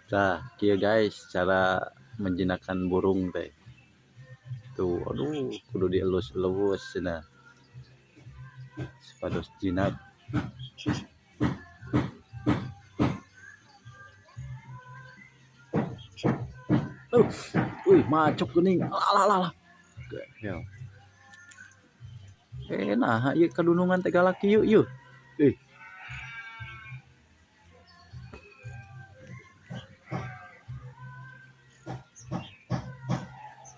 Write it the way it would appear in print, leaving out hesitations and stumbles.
Nah, kia guys, cara menjinakkan burung teh. Tuh, aduh, kudu dielus-elus cenah. Supados jinak. Wih, macok geuning. Alah. Ya. Nah, ieu kadunungan teh galak ieu.